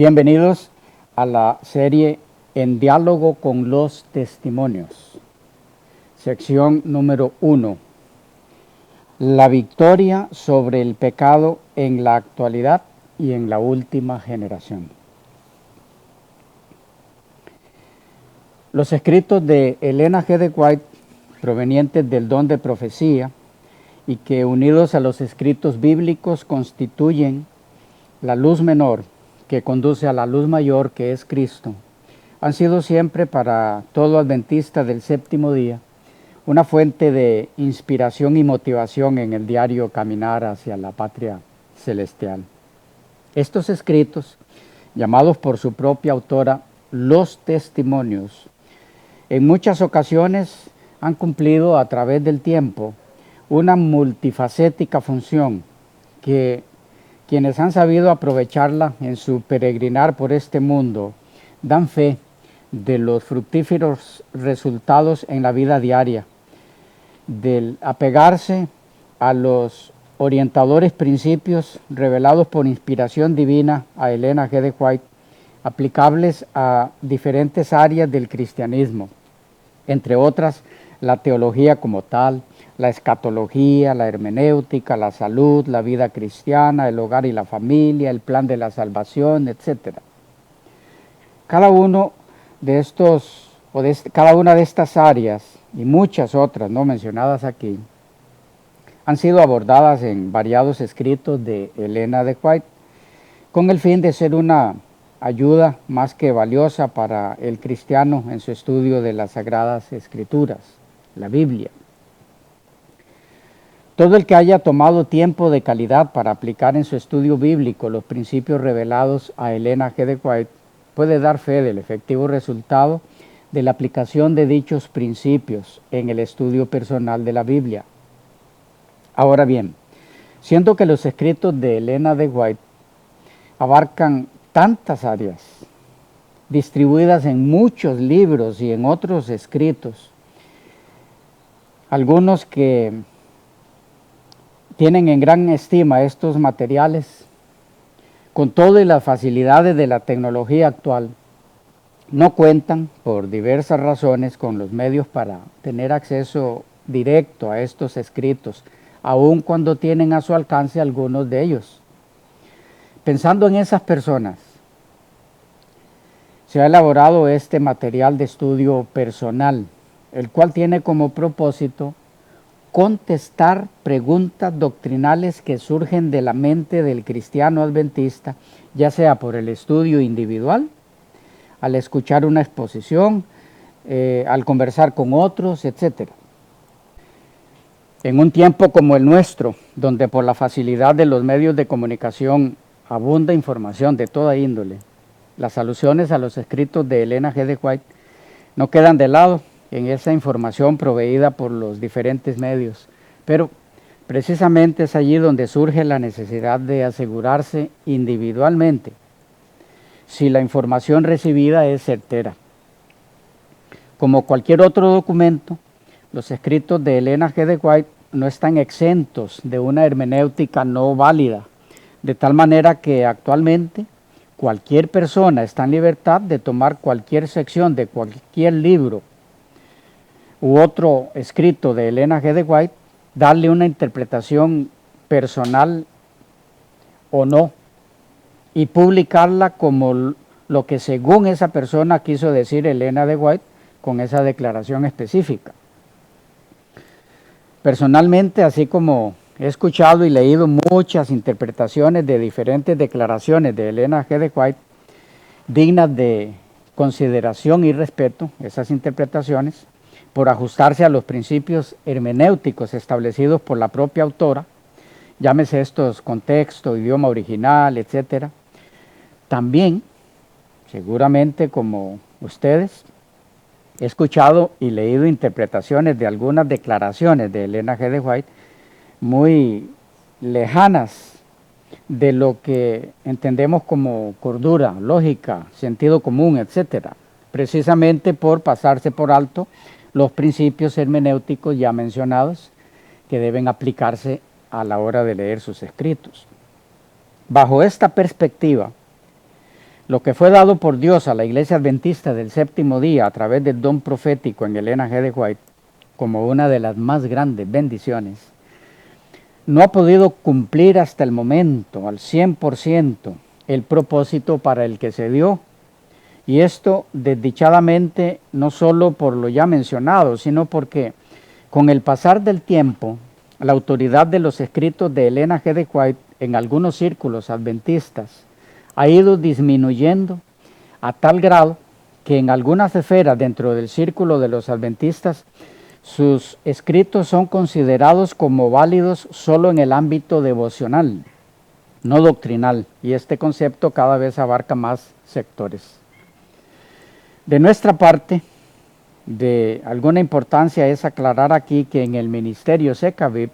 Bienvenidos a la serie En diálogo con los testimonios, sección número 1. La victoria sobre el pecado en la actualidad y en la última generación. Los escritos de Elena G. de White, provenientes del don de profecía, y que unidos a los escritos bíblicos constituyen la luz menor que conduce a la luz mayor, que es Cristo, han sido siempre para todo adventista del séptimo día una fuente de inspiración y motivación en el diario caminar hacia la patria celestial. Estos escritos, llamados por su propia autora los testimonios, en muchas ocasiones han cumplido a través del tiempo una multifacética función que quienes han sabido aprovecharla en su peregrinar por este mundo dan fe de los fructíferos resultados en la vida diaria, del apegarse a los orientadores principios revelados por inspiración divina a Elena G. de White, aplicables a diferentes áreas del cristianismo, entre otras la teología como tal, la escatología, la hermenéutica, la salud, la vida cristiana, el hogar y la familia, el plan de la salvación, etc. Cada uno de estos, cada una de estas áreas y muchas otras no mencionadas aquí, han sido abordadas en variados escritos de Elena de White, con el fin de ser una ayuda más que valiosa para el cristiano en su estudio de las Sagradas Escrituras, la Biblia. Todo el que haya tomado tiempo de calidad para aplicar en su estudio bíblico los principios revelados a Elena G. de White puede dar fe del efectivo resultado de la aplicación de dichos principios en el estudio personal de la Biblia. Ahora bien, siendo que los escritos de Elena de White abarcan tantas áreas, distribuidas en muchos libros y en otros escritos, algunos que tienen en gran estima estos materiales, con todas las facilidades de la tecnología actual, no cuentan por diversas razones con los medios para tener acceso directo a estos escritos, aun cuando tienen a su alcance algunos de ellos. Pensando en esas personas, se ha elaborado este material de estudio personal, el cual tiene como propósito contestar preguntas doctrinales que surgen de la mente del cristiano adventista, ya sea por el estudio individual, al escuchar una exposición, al conversar con otros, etc. En un tiempo como el nuestro, donde por la facilidad de los medios de comunicación abunda información de toda índole, las alusiones a los escritos de Elena G. de White no quedan de lado en esa información proveída por los diferentes medios, pero precisamente es allí donde surge la necesidad de asegurarse individualmente si la información recibida es certera. Como cualquier otro documento, los escritos de Elena G. de White no están exentos de una hermenéutica no válida, de tal manera que actualmente cualquier persona está en libertad de tomar cualquier sección de cualquier libro u otro escrito de Elena G. de White, darle una interpretación personal o no, y publicarla como lo que según esa persona quiso decir Elena de White con esa declaración específica. Personalmente, así como he escuchado y leído muchas interpretaciones de diferentes declaraciones de Elena G. de White, dignas de consideración y respeto, esas interpretaciones, por ajustarse a los principios hermenéuticos establecidos por la propia autora, llámese estos contexto, idioma original, etc. También, seguramente como ustedes, he escuchado y leído interpretaciones de algunas declaraciones de Elena G. de White muy lejanas de lo que entendemos como cordura, lógica, sentido común, etc., precisamente por pasarse por alto los principios hermenéuticos ya mencionados que deben aplicarse a la hora de leer sus escritos. Bajo esta perspectiva, Lo que fue dado por Dios a la Iglesia Adventista del Séptimo Día a través del don profético en Elena G. de White, como una de las más grandes bendiciones, no ha podido cumplir hasta el momento al 100% el propósito para el que se dio. Y esto desdichadamente no solo por lo ya mencionado, sino porque con el pasar del tiempo, la autoridad de los escritos de Elena G. de White en algunos círculos adventistas ha ido disminuyendo a tal grado que en algunas esferas dentro del círculo de los adventistas sus escritos son considerados como válidos solo en el ámbito devocional, no doctrinal, y este concepto cada vez abarca más sectores. De nuestra parte, de alguna importancia es aclarar aquí que en el ministerio SECAVIP,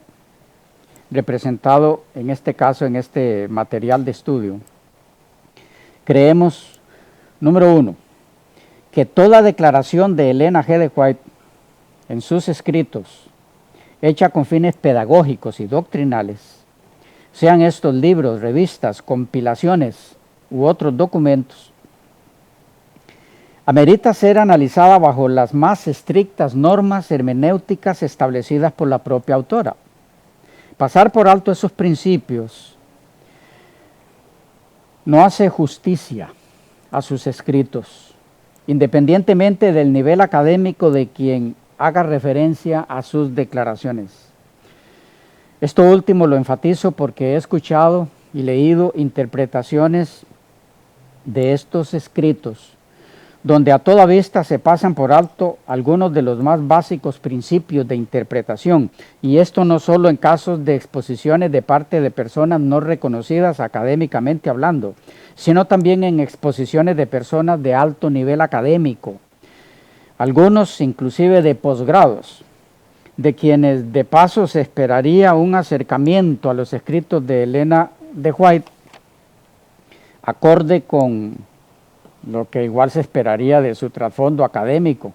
representado en este caso en este material de estudio, creemos, número uno, que toda declaración de Elena G. de White en sus escritos, hecha con fines pedagógicos y doctrinales, sean estos libros, revistas, compilaciones u otros documentos, amerita ser analizada bajo las más estrictas normas hermenéuticas establecidas por la propia autora. Pasar por alto esos principios no hace justicia a sus escritos, independientemente del nivel académico de quien haga referencia a sus declaraciones. Esto último lo enfatizo porque he escuchado y leído interpretaciones de estos escritos donde a toda vista se pasan por alto algunos de los más básicos principios de interpretación, y esto no solo en casos de exposiciones de parte de personas no reconocidas académicamente hablando, sino también en exposiciones de personas de alto nivel académico, algunos inclusive de posgrados, de quienes de paso se esperaría un acercamiento a los escritos de Elena de White, acorde con lo que igual se esperaría de su trasfondo académico,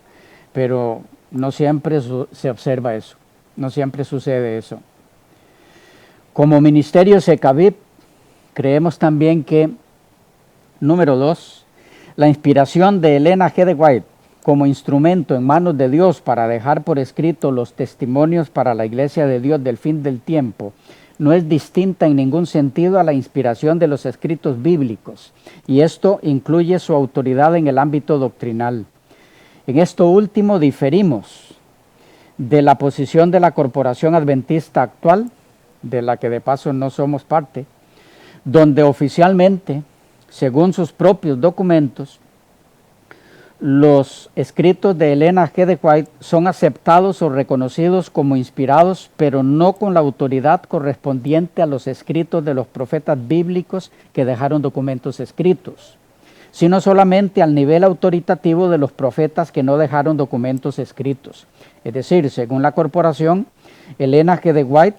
pero no siempre se observa eso, no siempre sucede eso. Como ministerio SECAVIP, creemos también que, número 2, la inspiración de Elena G. de White como instrumento en manos de Dios para dejar por escrito los testimonios para la Iglesia de Dios del fin del tiempo, no es distinta en ningún sentido a la inspiración de los escritos bíblicos, y esto incluye su autoridad en el ámbito doctrinal. En esto último diferimos de la posición de la Corporación Adventista actual, de la que de paso no somos parte, donde oficialmente, según sus propios documentos, los escritos de Elena G. de White son aceptados o reconocidos como inspirados, pero no con la autoridad correspondiente a los escritos de los profetas bíblicos que dejaron documentos escritos, sino solamente al nivel autoritativo de los profetas que no dejaron documentos escritos. Es decir, según la corporación, Elena G. de White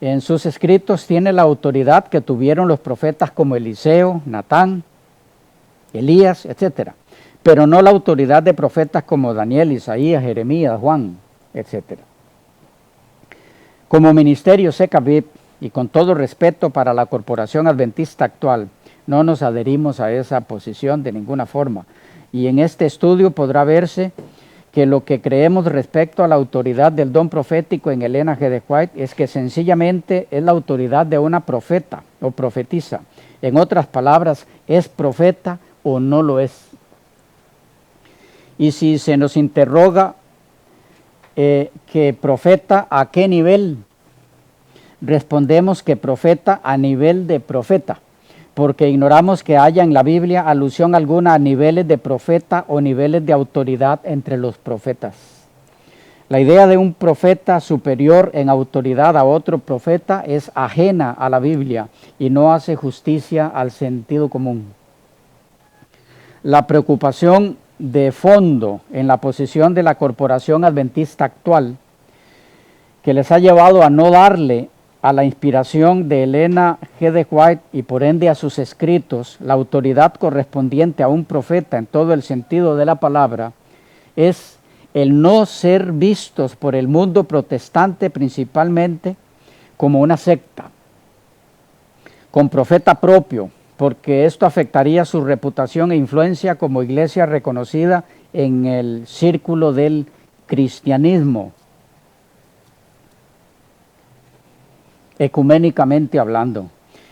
en sus escritos tiene la autoridad que tuvieron los profetas como Eliseo, Natán, Elías, etcétera, pero no la autoridad de profetas como Daniel, Isaías, Jeremías, Juan, etc. Como ministerio SECAVIP, y con todo respeto para la Corporación Adventista actual, no nos adherimos a esa posición de ninguna forma, y en este estudio podrá verse que lo que creemos respecto a la autoridad del don profético en Elena G. de White es que sencillamente es la autoridad de una profeta o profetisa. En otras palabras, ¿es profeta o no lo es? Y si se nos interroga que profeta, ¿a qué nivel? Respondemos que profeta a nivel de profeta, porque ignoramos que haya en la Biblia alusión alguna a niveles de profeta o niveles de autoridad entre los profetas. La idea de un profeta superior en autoridad a otro profeta es ajena a la Biblia y no hace justicia al sentido común. La preocupación de fondo en la posición de la Corporación Adventista actual, que les ha llevado a no darle a la inspiración de Elena G. de White y por ende a sus escritos la autoridad correspondiente a un profeta en todo el sentido de la palabra, es el no ser vistos por el mundo protestante principalmente como una secta, con profeta propio, porque esto afectaría su reputación e influencia como iglesia reconocida en el círculo del cristianismo, ecuménicamente hablando.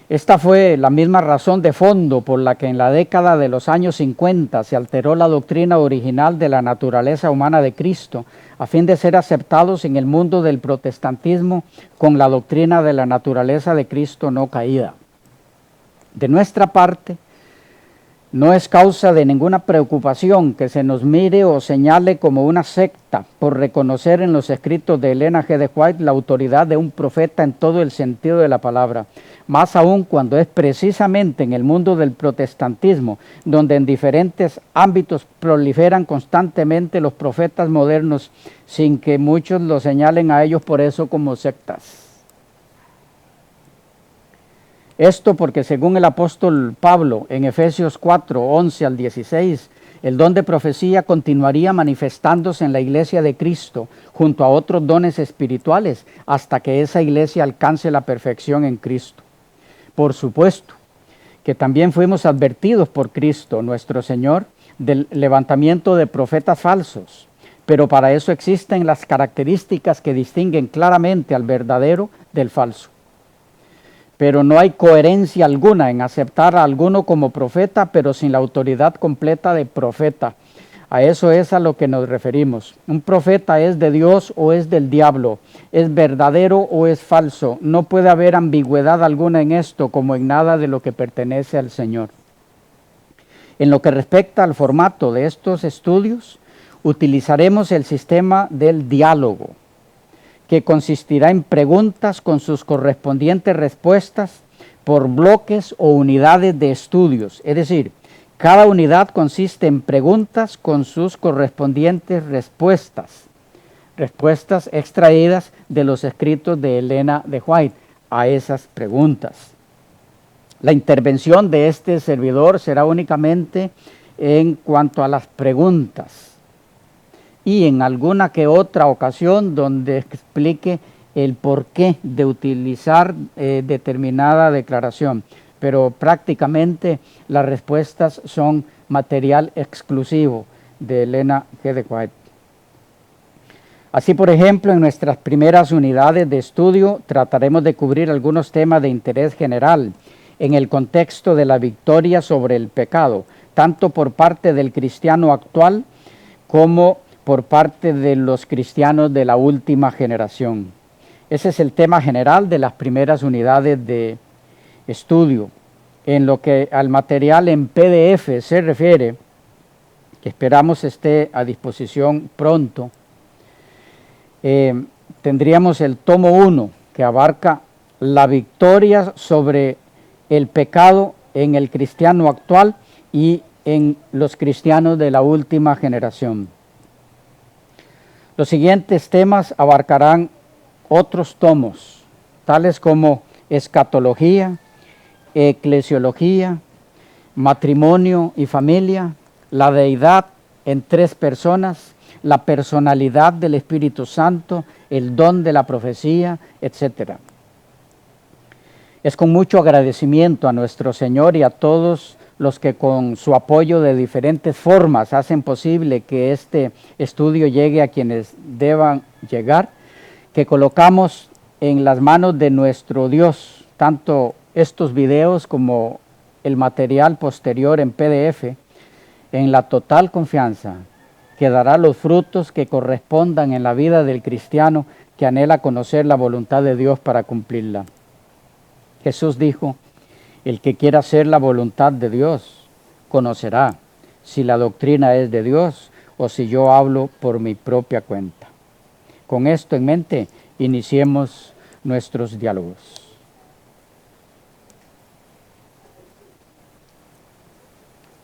Esta fue la misma razón de fondo por la que en la década de los años 50 se alteró la doctrina original de la naturaleza humana de Cristo, a fin de ser aceptados en el mundo del protestantismo con la doctrina de la naturaleza de Cristo no caída. De nuestra parte, no es causa de ninguna preocupación que se nos mire o señale como una secta por reconocer en los escritos de Elena G. de White la autoridad de un profeta en todo el sentido de la palabra, más aún cuando es precisamente en el mundo del protestantismo, donde en diferentes ámbitos proliferan constantemente los profetas modernos, sin que muchos lo señalen a ellos por eso como sectas. Esto porque según el apóstol Pablo en Efesios 4, 11 al 16, el don de profecía continuaría manifestándose en la iglesia de Cristo junto a otros dones espirituales hasta que esa iglesia alcance la perfección en Cristo. Por supuesto que también fuimos advertidos por Cristo, nuestro Señor, del levantamiento de profetas falsos, pero para eso existen las características que distinguen claramente al verdadero del falso. Pero no hay coherencia alguna en aceptar a alguno como profeta, pero sin la autoridad completa de profeta. A eso es a lo que nos referimos. Un profeta es de Dios o es del diablo, es verdadero o es falso. No puede haber ambigüedad alguna en esto, como en nada de lo que pertenece al Señor. En lo que respecta al formato de estos estudios, utilizaremos el sistema del diálogo, que consistirá en preguntas con sus correspondientes respuestas por bloques o unidades de estudios. Es decir, cada unidad consiste en preguntas con sus correspondientes respuestas extraídas de los escritos de Elena de White a esas preguntas. La intervención de este servidor será únicamente en cuanto a las preguntas, y en alguna que otra ocasión donde explique el porqué de utilizar determinada declaración, pero prácticamente las respuestas son material exclusivo de Elena G. de White. Así, por ejemplo, en nuestras primeras unidades de estudio trataremos de cubrir algunos temas de interés general en el contexto de la victoria sobre el pecado, tanto por parte del cristiano actual como por parte de los cristianos de la última generación. Ese es el tema general de las primeras unidades de estudio. En lo que al material en PDF se refiere, que esperamos esté a disposición pronto, tendríamos el tomo 1, que abarca la victoria sobre el pecado en el cristiano actual y en los cristianos de la última generación. Los siguientes temas abarcarán otros tomos, tales como escatología, eclesiología, matrimonio y familia, la deidad en 3 personas, la personalidad del Espíritu Santo, el don de la profecía, etc. Es con mucho agradecimiento a nuestro Señor y a todos los que con su apoyo de diferentes formas hacen posible que este estudio llegue a quienes deban llegar, que colocamos en las manos de nuestro Dios tanto estos videos como el material posterior en PDF, en la total confianza que dará los frutos que correspondan en la vida del cristiano que anhela conocer la voluntad de Dios para cumplirla. Jesús dijo: el que quiera hacer la voluntad de Dios conocerá si la doctrina es de Dios o si yo hablo por mi propia cuenta. Con esto en mente, iniciemos nuestros diálogos.